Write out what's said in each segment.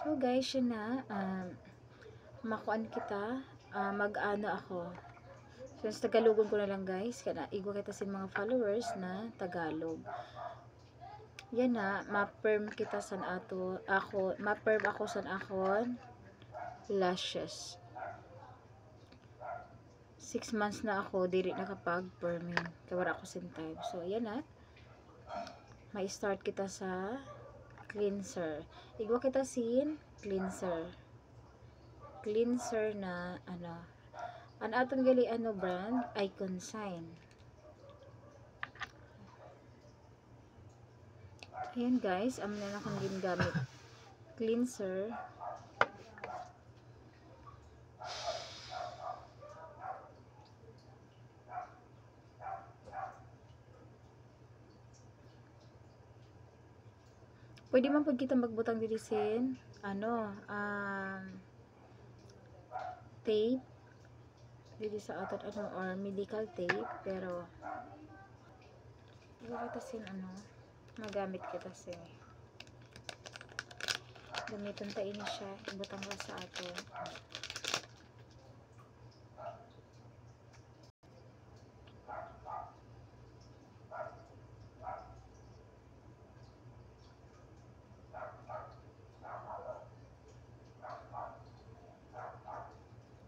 So guys, yun na. Makuan kita. Mag-ano ako. So, sa Tagalogon ko na lang guys. Kana, igwa kita sin mga followers na Tagalog. Yan na. Ma-perm kita san ato. Ma-perm ako san akon lashes. 6 months na ako. Diri nakapag-perming. Kawara ako sin time. So, yan na. May start kita sa cleanser. Igwa kita sin cleanser. Cleanser na ano. Ang aton gali ano brand, Icon Sign. Ayan guys, amin na akong ginagamit. Cleanser. Pwede man pud kita magbutang dilisin ano, tape dili sa aton ano or medical tape, pero kita sin ano, magamit kita sin gamiton ta ini siya, ibutang ra sa aton.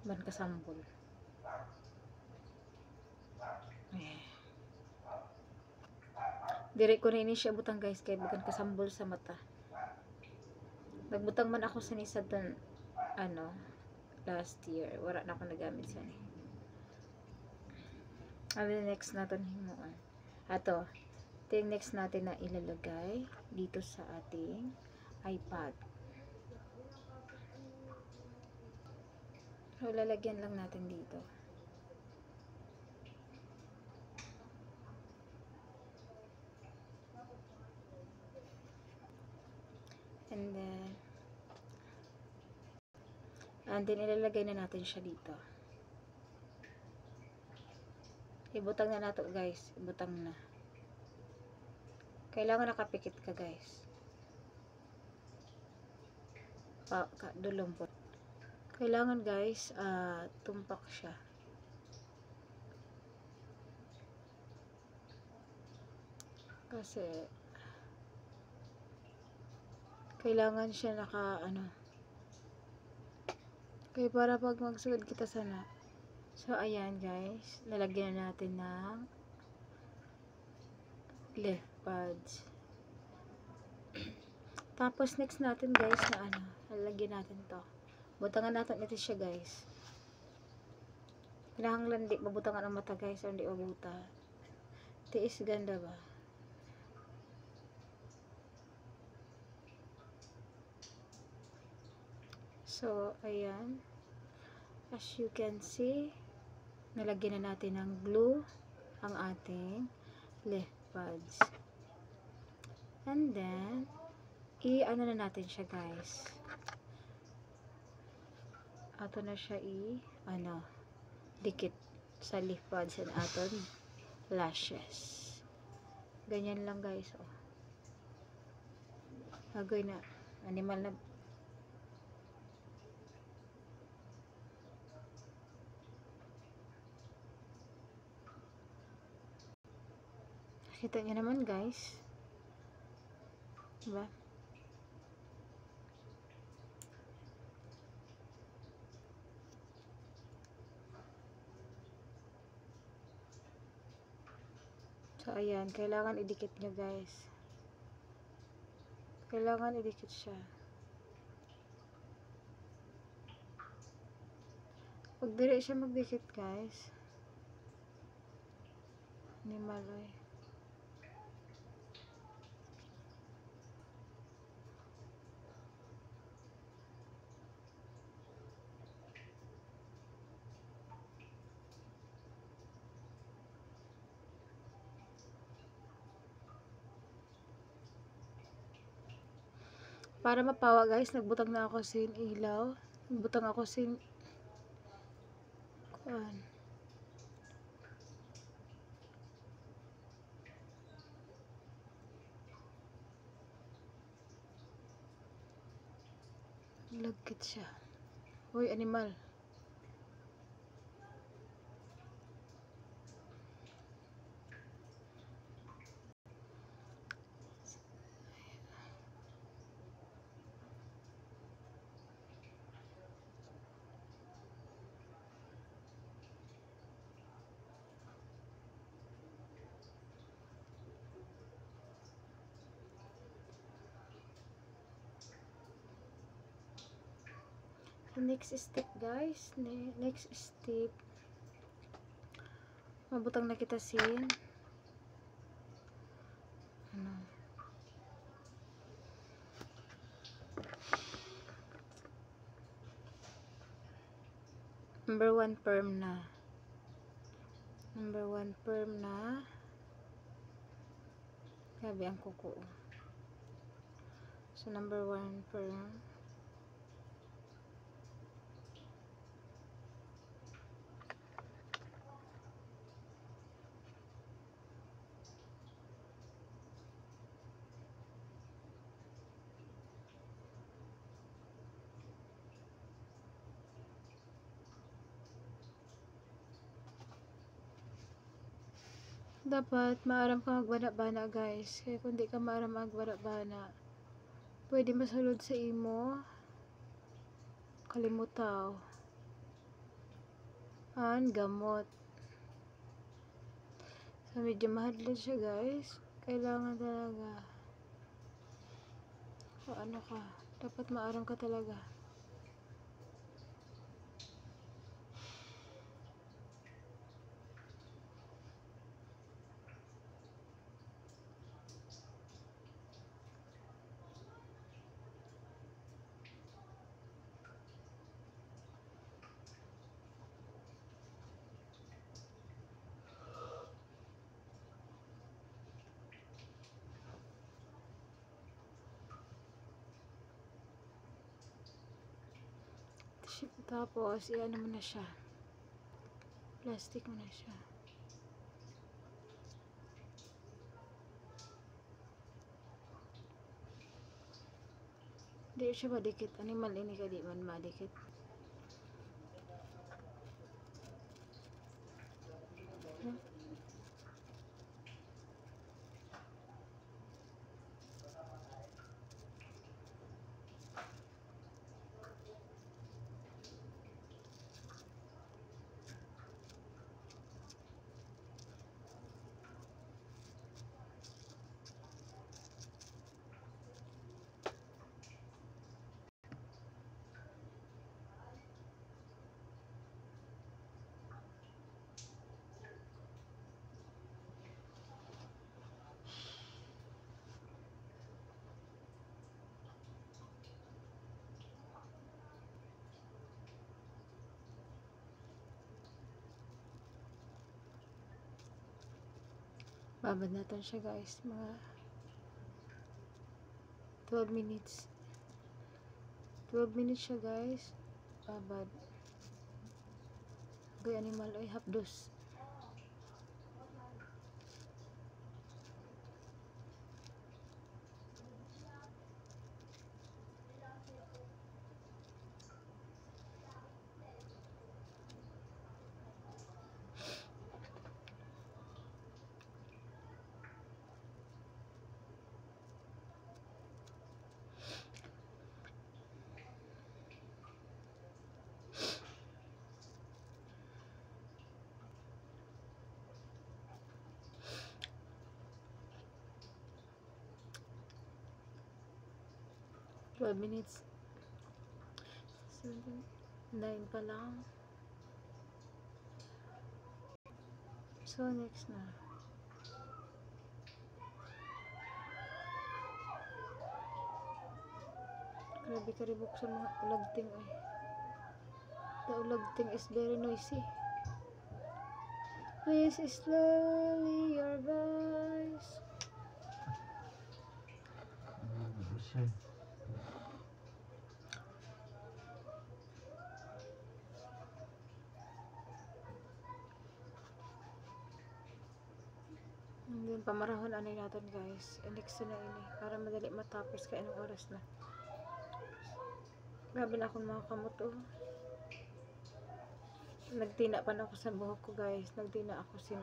Ban kasambol. Dire ko na ini siya butang guys kay bagan kasambol sa mata. Nagbutang man ako sa isa ton ano last year. Wala na ako nagamit sa ni. Ano next natin himuan? Ato. Ito yung next natin na ilalagay dito sa ating iPad. So, lalagyan lang natin dito. And then ilalagay na natin siya dito. Ibutang na nato guys. Ibutang na. Kailangan nakapikit ka guys. Dulong po. Kailangan guys, tumpak siya. Kasi kailangan siya naka ano. Kaya para pag magsugod kita sana. So ayan guys, lalagyan na natin ng left pads. Tapos next natin guys na ano, lalagyan natin to. Butangan natin ito siya guys. Kailangan lang di mabutangan ang mata guys, o hindi mabuta. Tiis ganda ba? So ayan. As you can see, nalagyan na natin ng glue ang ating left pads. And then, i-ano na natin siya guys. Ato na siya dikit sa left pads and aton lashes. Ganyan lang guys. Oh. Agoy na. Animal na. Kita niyo naman guys. Diba? So ayan, kailangan idikit nyo guys. Kailangan idikit siya. Pag dire siya magdikit guys, ni maloy. Para mapawa guys, nagbutang na ako sin ilaw. Nagbutang ako sin kuan. Lagkit siya. Hoy, animal. Next step guys, next step, mabutang na kita sin ano, number 1 perm na, grabe ang kuko. So number 1 perm, dapat maaram ka magbana-bana guys, kaya kung di ka maaram magbana-bana pwede masulod sa imo kalimutaw an gamot. So medyo mahadlot siya guys, kailangan talaga o ano ka, dapat maaram ka talaga. Tapos iano mo na siya, plastic mo na siya. Di siya madikit, animal ini ka di man madikit. Babad natin siya guys, mga 12 minutes. 12 minutes siya guys, babad. Gay animal ay hapdos. Twelve minutes. 9 pa lang. So next na. Grabe ka ribok sa mga ulagting ay. The ulagting is very noisy. Please slowly your voice. Hindi pamarahon ano natin guys. Next na ini para madali matapos kaya ng oras na. Grabe na akong mga kamot, oh. Nagtina pa na ako sa buhok ko, guys. Nagtina ako sin,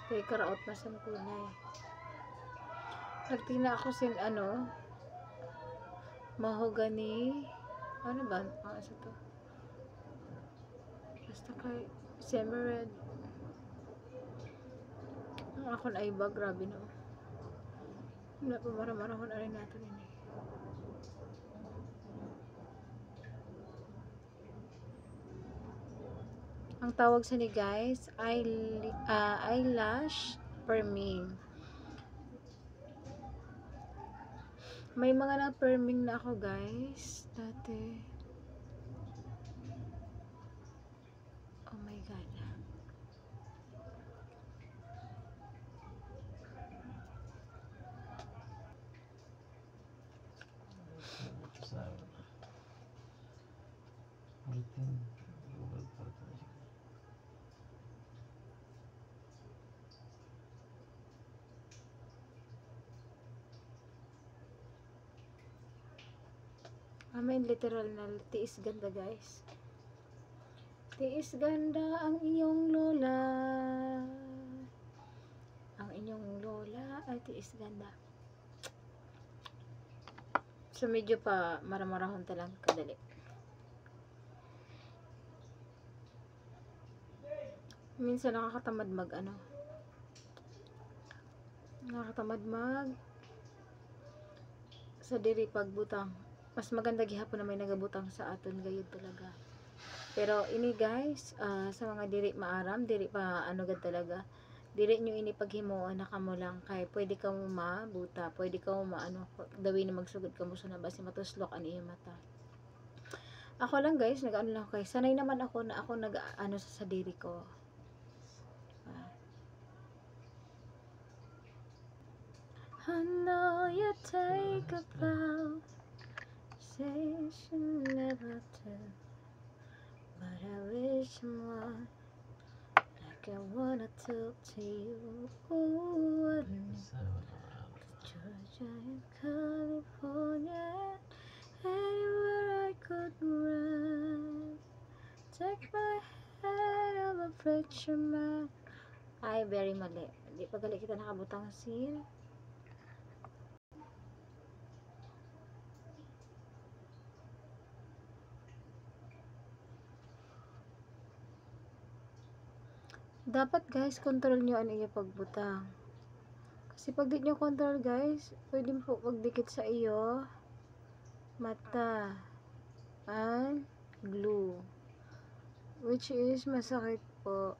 kay karaot na sa kulay. Nagtina ako sin, mahogany. Ano ba? Isa to. Basta kay semi-red. Ang akon ay ba, grabe no. Wala pa mara-marahon na rin natin ini. Ang tawag sa ni guys, eyelash firming. May mga na-firming na ako guys, dati. Oh my god. May literal na tiis ganda guys. Tiis ganda ang iyong lola. Ang inyong lola ay tiis ganda. So medyo pa maramarahon talang kadali. Minsan nakakatamad nakakatamad sa diri pagbutang. Mas maganda gihapon na may nagabutang sa aton gayud talaga. Pero ini guys, sa mga diri maaram, diri pa gad talaga. Diri nyo ini paghimuon na kamo lang kay pwede ka mo mabuta, pwede ka mo dawi na magsugod ka mo sa nabasi matuslok ani mata. Ako lang guys, lang kay sanay naman ako na ako sa diri ko. I know you take a vow, say you never do, but I wish someone like I wanna talk to you. Ooh, Georgia and California, anywhere I could run. Take my hand, I'm afraid you're mine. Ay, very mali. Hindi pa gali kita nakabutang sin. Dapat guys, control nyo ano yung pagbutang. Kasi pag di nyo control guys, pwede po pagdikit sa iyo mata and glue. Which is masakit po.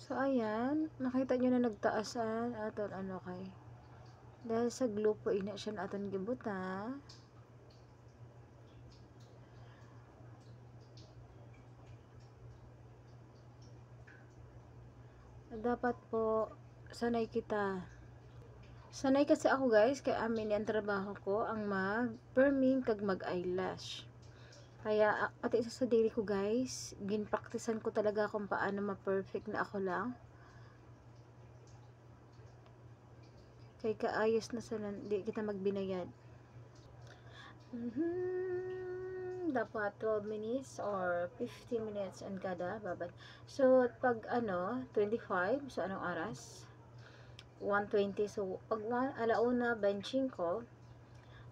So ayan, nakita nyo na nagtaasan aton kay. Dahil sa glue po ina siya na aton gibuta. Dapat po sanay kita. Sanay kasi ako guys, kay amin ang trabaho ko ang mag-firming kag mag-eyelash. Kaya pati isa sa diri ko guys, ginpraktisan ko talaga kung paano ma-perfect na ako lang. Kay kaayos na sa di kita magbinayad. Dapat 12 minutes or 15 minutes ang kada babad. So pag 25, so anong oras? 1:20. So pag alauna benching ko,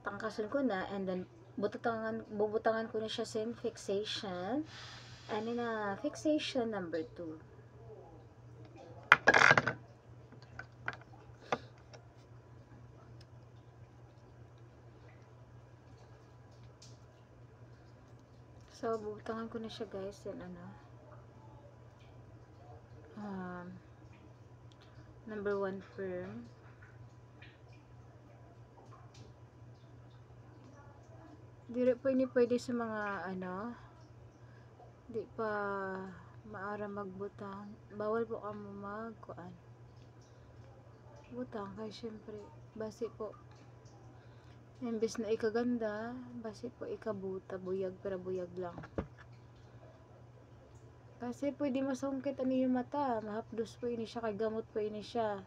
tangkason ko na and then bubutangan ko na siya sa fixation. Ano na, fixation number 2. So, bubutangan ko na siya guys. Yan number 1 firm. Dire po ini pwede sa mga di pa maara magbutang. Bawal po kamo magkuan. Butang kay syempre basi po. Imbes na ikaganda, basi po ikabuta, buyag pero buyag lang. Kasi pwede masungkit ano yung mata. Mahapdos po ini siya, kay gamot po ini siya.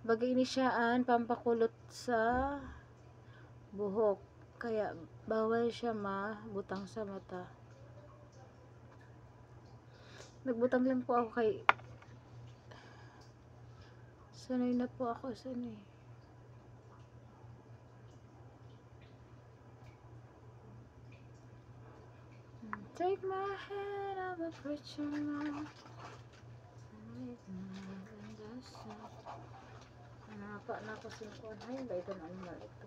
Bagay ini siyaan, pampakulot sa buhok. Kaya bawal siya mabutang sa mata. Nagbutang lang po ako kay sanay na po ako, sanay. Take my hand, I'll put your mouth. Napa na ako singkon. Ay, ba ito na animal ito.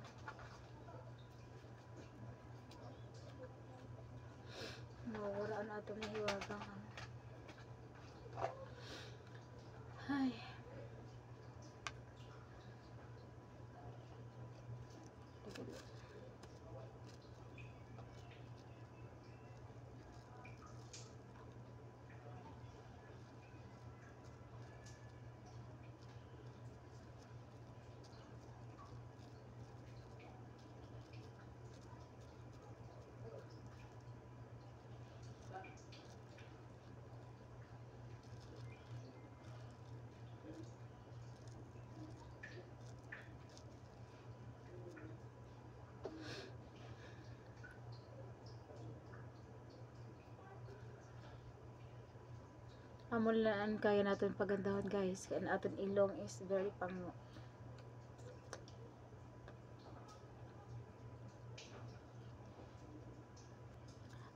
Nawala na ito na hiwagang. Ay. Amulaan kaya natin pagandahon guys. Kaya natin ilong is very pango.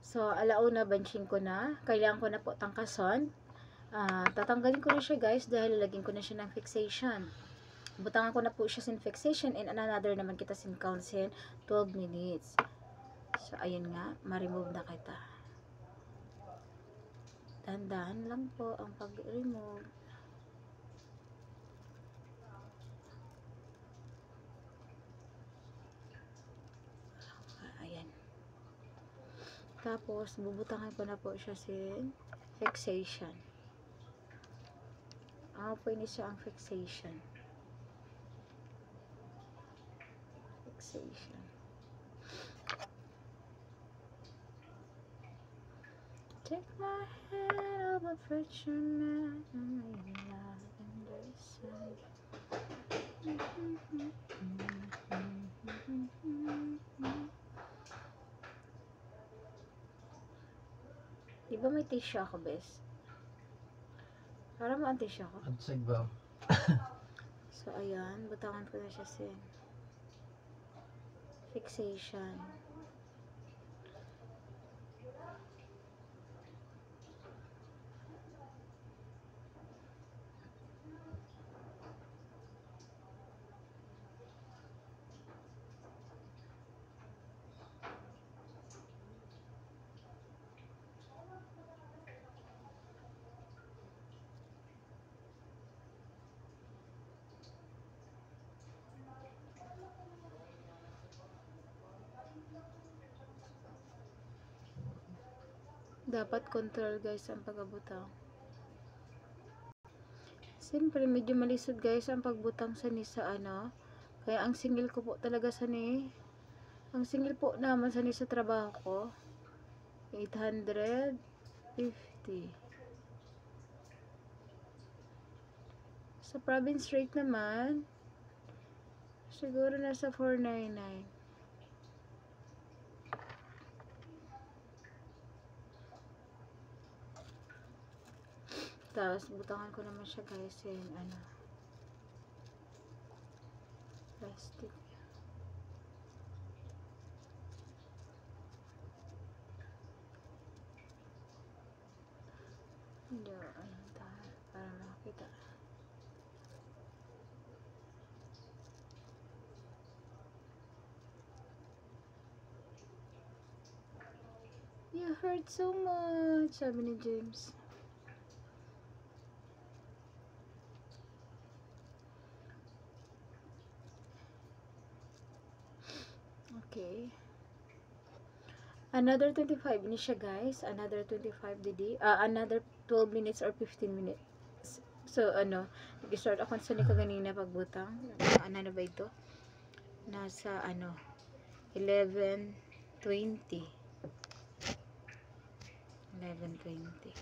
So, alauna benching ko na. Kailangan ko na po tangkason. Tatanggalin ko na siya guys dahil lalagyan ko na siya ng fixation. Butangan ko na po siya sin fixation and another naman kita sin count sin 12 minutes. So, ayun nga. Ma-remove na kita. Dahan-dahan lang po ang pag-remove. Ayan. Tapos, bubutangan ko na po siya sin fixation. Po ini siya ang fixation. Fixation. Take my hand over friction and maybe lavender sun. Diba may tissue ako, bes? Para mo ang tissue ako. Adsig ba? So, ayan. Butangan ko na siya sin fixation. Dapat control guys ang pagabutang. Siyempre medyo malisod guys ang pagbutang sa ni sa ano. Kaya ang singil ko po talaga sa ni. Ang singil po naman sa ni sa trabaho ko 850. Sa province rate naman siguro nasa 499. Tapos, butangan ko naman siya guys yung ano, plastic. Hindi, ano tayo, para makakita. You hurt so much, sabi ni James. Okay. Another 25 ni siya guys. Another 25 didi. Another 12 minutes or 15 minutes. So, ano, nag-start ako sa nika ganina pagbutang. Ano na ba ito? Nasa, ano, 11:20. 11:20.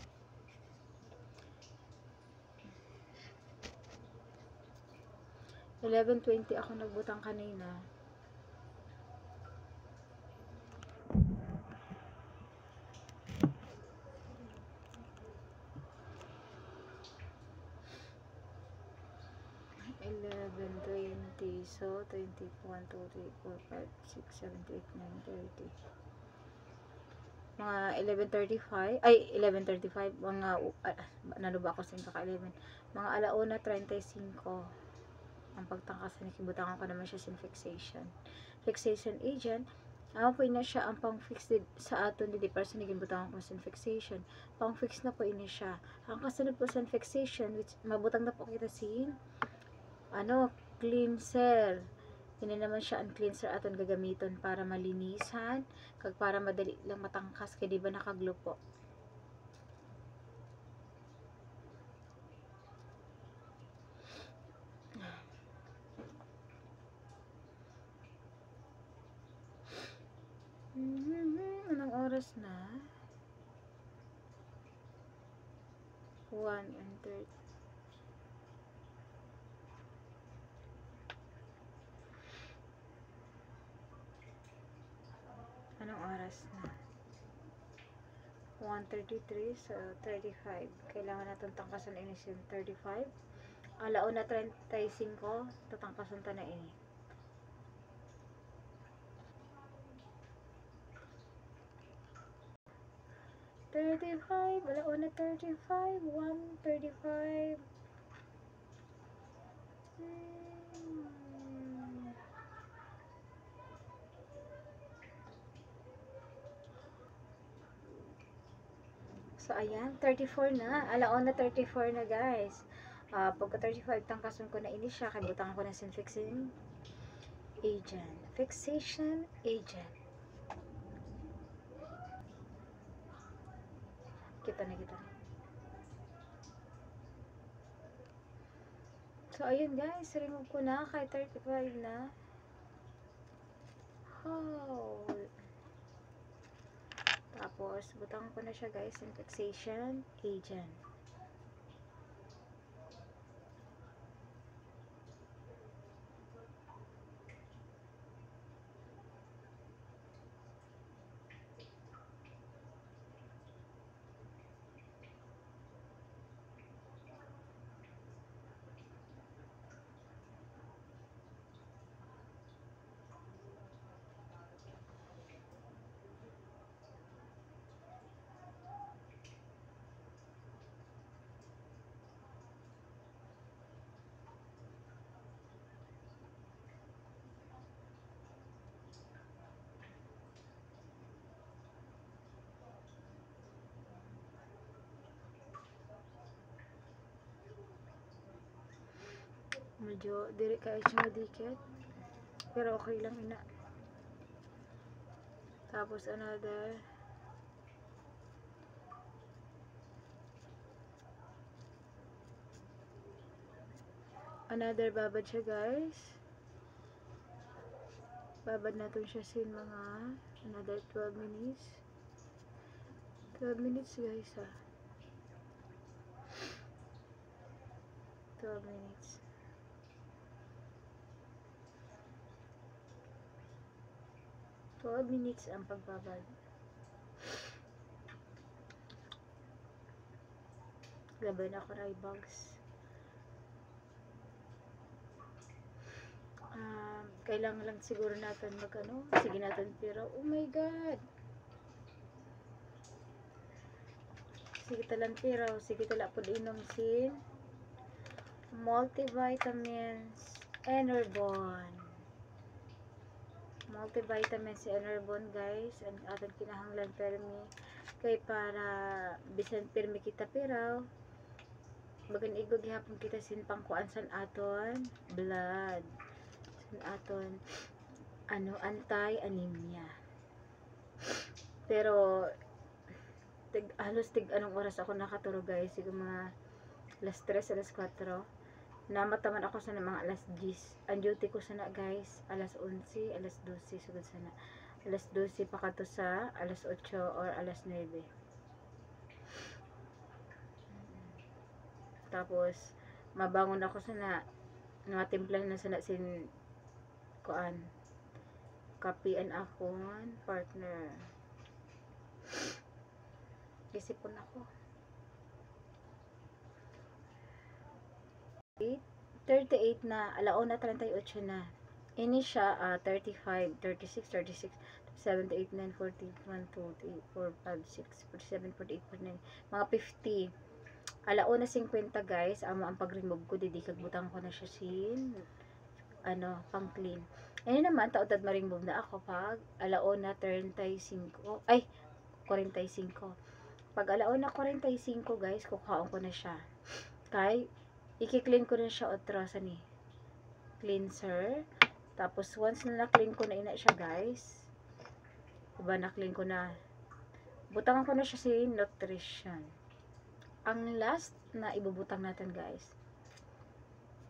11:20 ako nagbutang kanina. Eleven, 20, so 21, 2, 3, 4, 5, 6, 7, 8, 9, 30. Mga 11:35, ay 11:35, mga nalo ba ako sa kaka-11, mga 1:35 ang pagtangkas ni kibutangan ko naman siya sin fixation agent. Ako po ina siya ang pang-fix sa aton dili para sa gibutangan ko sin fixation, pang-fix na po ini siya. Ang kasunod po sa fixation which mabutang na po kita sin cleanser. Ini naman siya ang cleanser aton gagamiton para malinisan kag para madali lang matangkas kay di ba nakaglo po. Anong oras na? 1:30. Anong oras na? 1:33, so 35. Kailangan natin tangkasan ini sin 35. 1:35, tatangkasan ta na ini. 35, 1:35, 1:35. So, ayan, 34 na. 1:34 na, guys. Pagka 35, tangkason ko na ini siya. Kaya butangan ko na sin fixation agent. Fixation agent. Kita na kita. So, ayun guys. Remove ko na. Kaya 35 na. Oh. Tapos, butangan ko na siya guys. Sin fixation agent. Medyo diri kayo siya madikit. Pero okay lang ina. Tapos another babad siya guys. Babad natin siya sin mga another 12 minutes. 12 minutes guys 12 minutes. Ang pagbabad. Laban ako na bugs. Kailangan lang siguro natin sige natin pero oh my god. Sige talang pero sige tala pod inom sin multivitamins Enervon. Multivitamins Enervon guys, ang aton kinahanglan permi kay para bisan permi kita piraw bagan igog gihapon kita sin pangkuan san aton blood, san aton anti-anemia. Pero halos anong oras ako nakatulog guys, siguro mga alas 3, alas 4. Namataman ako sa mga alas 10. Ang duty ko sana guys, alas 11, alas 12, sugod sana. Alas 12 pa kato sa alas 8 or alas 9. Tapos, mabangon ako sana Matimplan na sana sin kuan kapian akon partner. Gisipon ako. 38 na, alauna 38 na. Ini siya 35, 36, 36, 7, 8, 9, 14, 1, 2, 3, 4, 5, 6, 47, 48, 49, mga 50. Alauna 50 guys, amo ang pag-remove ko, didikag butang ko na siya sin pang clean. Ini naman taudad ma-remove na ako pag alauna 35, ay 45. Pag alauna 45 guys, kukaon ko na siya. Kay i-clean ko na siya otro sa ni cleanser. Tapos once na na-clean ko na ina siya guys, diba na-clean ko na, butangan ko na siya si nutrition. Ang last na ibubutang natin guys,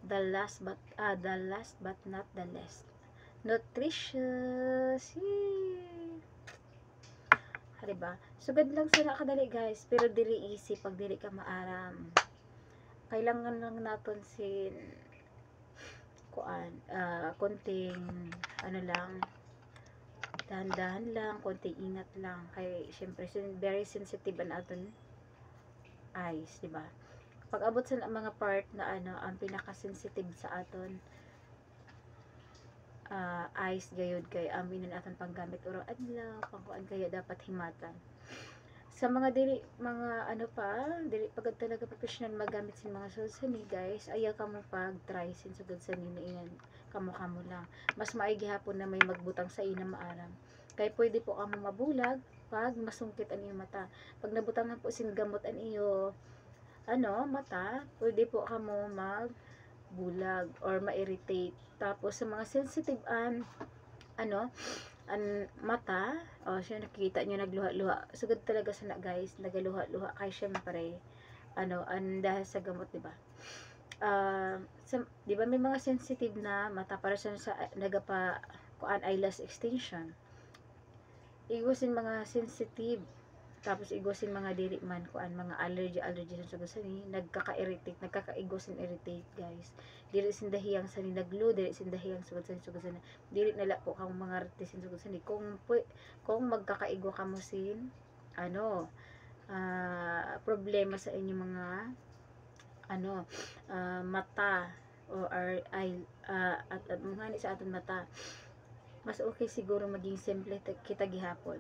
the last but not the least, nutritious. Diba? Sugad lang sana kadali guys, pero dili easy pag dili ka maaram. Kailangan lang naton sin konting lang, dahan-dahan lang, konting ingat lang. Kay syempre very sensitive ang aton eyes, diba? Pag abot sa mga part na ang pinaka-sensitive sa aton eyes gayud kay amin na aton panggamit urang adlaw, pangkuan kaya dapat himatan. Sa mga dili dili pagad talaga professional magamit sin mga sulsani guys, ayaw ka mo pag try sin sugad sa niniinan kamo lang. Mas maigi hapon na may magbutang sa ina maaram. Kay pwede po kamo mabulag pag masungkit ang iyong mata. Pag nabutangan po sin gamot ang iyo mata, pwede po kamo magbulag or ma-irritate. Tapos sa mga sensitive ang mata, siya nakikita nyo nagluha-luha. Sugod talaga sana guys, nagaluha-luha kay syempre dahil sa gamot, diba? Diba may mga sensitive na mata para sa nagapa eyelash extension. Iwasin mga sensitive, tapos igosin mga dili man mga allergy sa gusto ni nagkaka-irritate, nagkaka-igosin irritate guys. Dili sin dahiyang sa ni naglu, dili sin dahiyang sugod sa dili nala po kang mga retisin sugod sa ni kung magkakaigo ka mo sin problema sa inyo mga mata o eye at mga sa aton mata. Mas okay siguro maging simple kita gihapon.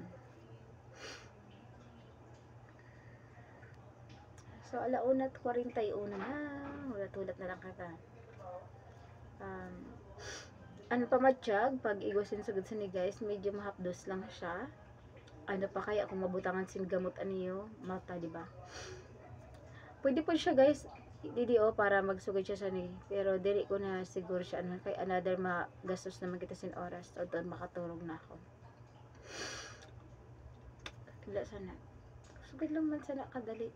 So, alauna 41 na. Ulat-ulat na lang kita. Pa matiyag, pag igosin sugod sa ni guys, medyo mahapdos lang siya. Pa kaya kung mabutangan sin gamot aniyo, mata, diba? Pwede po siya guys, DDO para magsugod siya sa ni. Pero dili ko na siguro siya kay another magastos naman kita sin oras. O doon makatulog na ako. Tila sana. Sugod lang man sana kadali.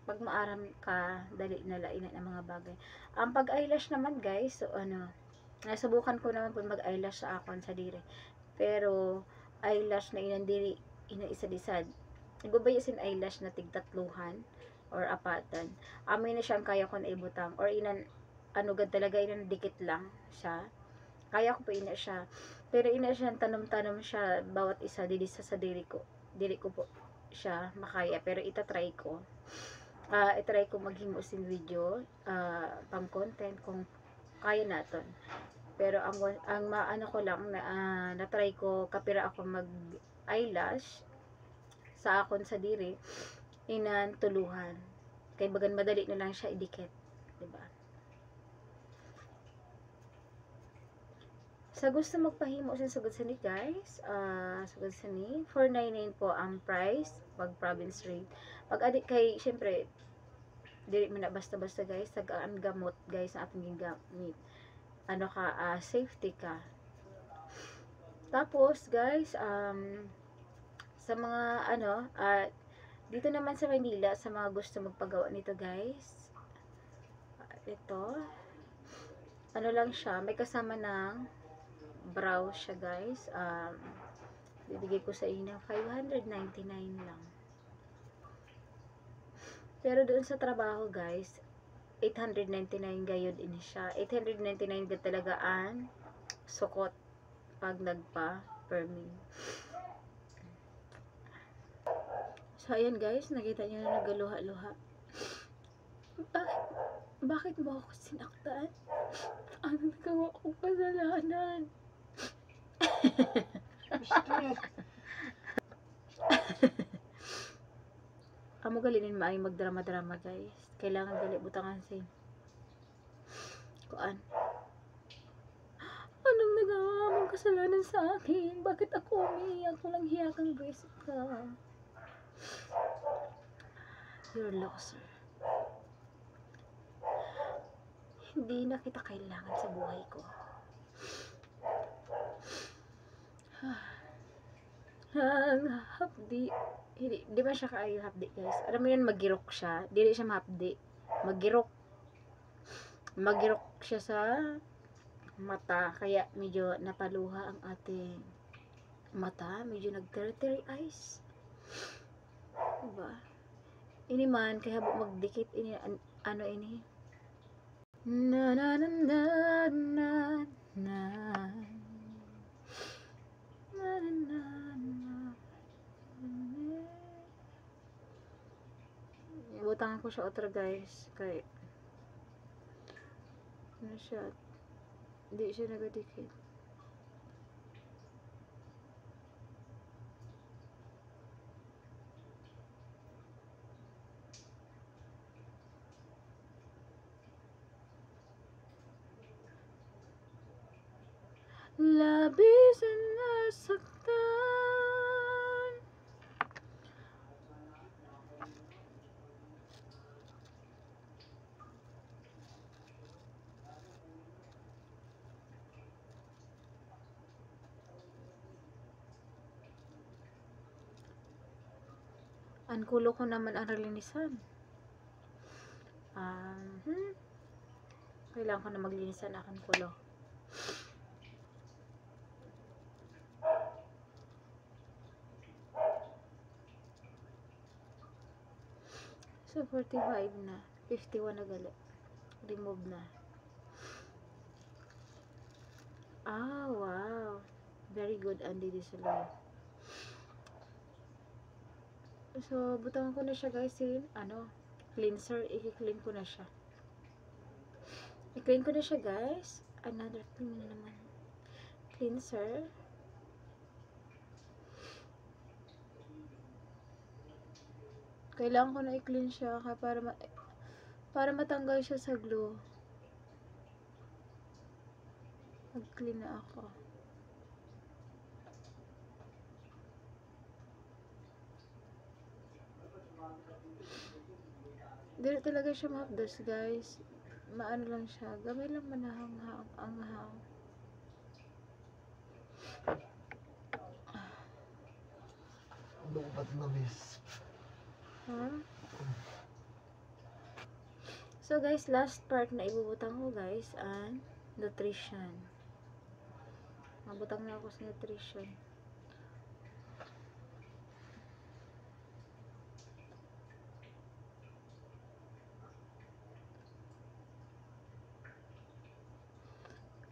Pag maaram ka, dali na lain ang mga bagay. Ang pag eyelash naman guys, so nasubukan ko naman po mag eyelash sa akon sa diri. Pero eyelash na inandiri isa-disad. Nagbabaya sin eyelash na tig-tatluhan or apatan. Amin na siyang kaya ko na ibutang or gad talaga dikit lang siya. Kaya ko po ina siya. Pero ina siya tanom-tanom siya bawat isa dili sa diri ko. Dili ko po siya makaya pero itatry ko. I-try ko maghimo sin video pang content kung kaya naton. Pero ang maano ko lang na try ko kapira ako mag eyelash sa akon sa diri inan tuluhan. Kay bagan madali na lang siya idikit, diba? Sa gusto magpahimo sa sugod sa ni guys, sugod sa ni 499 po ang price pag province rate. Pag adik kay syempre dili man na basta-basta guys, tagaan gamot guys sa ating gingamit. Safety ka. Tapos guys, sa mga dito naman sa Manila, sa mga gusto magpagawa nito guys, ito lang siya, may kasama ng brow siya guys. Bibigay ko sa inyo 599 lang. Pero doon sa trabaho guys, 899 gayud ini siya. 899 ga talaga ang sukot pag nagpa-perming. So, ayan guys, nakita niyo na nagaluha-luha. Bakit mo ako sinaktan? Ano nagawa kong kasalanan? Amo galinin maay magdrama-drama guys. Kailangan gali butangan sin. Kuan. Anong nagawa mong kasalanan sa akin? Bakit ako umiiyak? Walang hiya kang bracelet ka. You're a loser. Hindi na kita kailangan sa buhay ko. Ang hapdi. Di ba siya kaayo hapdi guys? Alam mo yun, magirok siya. Dili siya mahapdi. Magirok. Magirok siya sa mata. Kaya medyo napaluha ang ating mata. Medyo nag-teary eyes. Diba? Ini man, kaya magdikit ini, ano ini? Na na na na na na na na na. Butangan ko siya otro guys. Kay ano siya? Hindi siya nagadikit. Labis ang nasaktan. Ang kulo ko naman ang relinisan. Kailangan ko na maglinisan aking kulo. So, 45 na. 51 na gali. Remove na. Wow. Very good, Andy Disoloy. So, butangan ko na siya guys. Cleanser. I-clean ko na siya. I-clean ko na siya guys. Another clean na naman. Cleanser. Kailangan ko na i-clean siya para matanggal siya sa glue. Mag-clean na ako. Dito talaga siya mahapdos guys. Maano lang siya. Gamay lang manahang ang hang. Lupat na miss. So guys, last part na ibubutang ko guys ang nutrition. Mabutang na ako sa nutrition.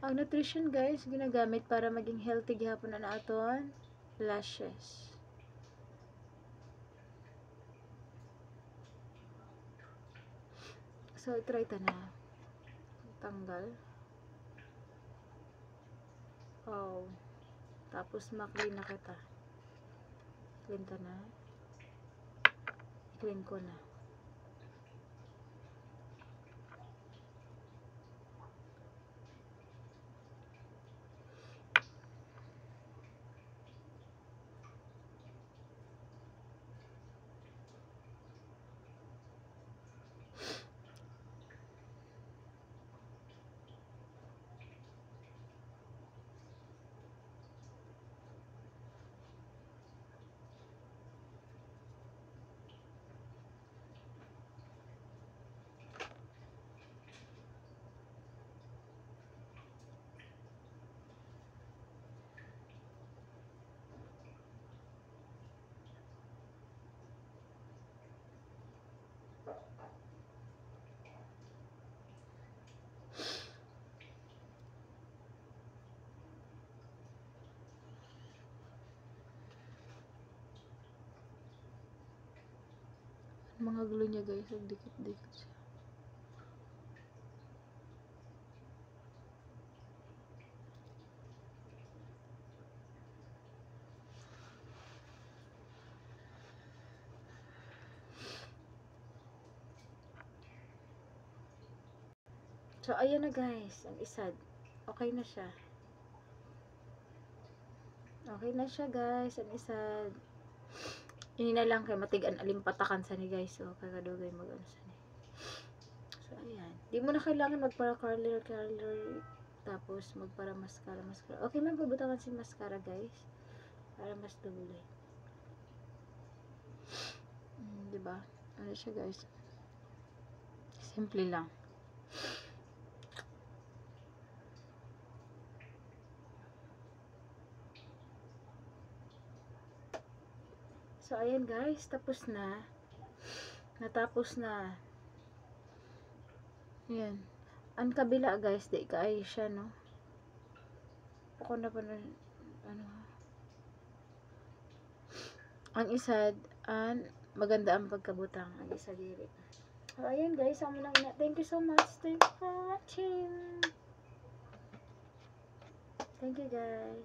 Ang nutrition guys, ginagamit para maging healthy gihapon na aton lashes. So, try ta na. Tanggal. Oh. Tapos, maklean na kita. Clean ta na. I-clean ko na. Mga glue niya guys, ang dikit-dikit siya. So, ayan na guys, ang isa. Okay na siya. Okay na siya guys, ang isa. Ini na lang kay matigan aling patakan sa ni guys. So, kagadugay mag-ano sa ni. So, ayan. Di mo na kailangan magpara curler. Tapos, magpara mascara. Okay, magbubutangan si mascara guys. Para mas duli. Diba? Ano siya guys? Simple lang. So, ayan guys, tapos na. Natapos na. Ayan. Ang kabila guys, di kaay siya, no? Ako na pa na, ano, ang isa, maganda ang pagkabutang. Ang isa diri. So, ayan guys, amo lang na. Thank you so much. Thank you for watching. Thank you guys.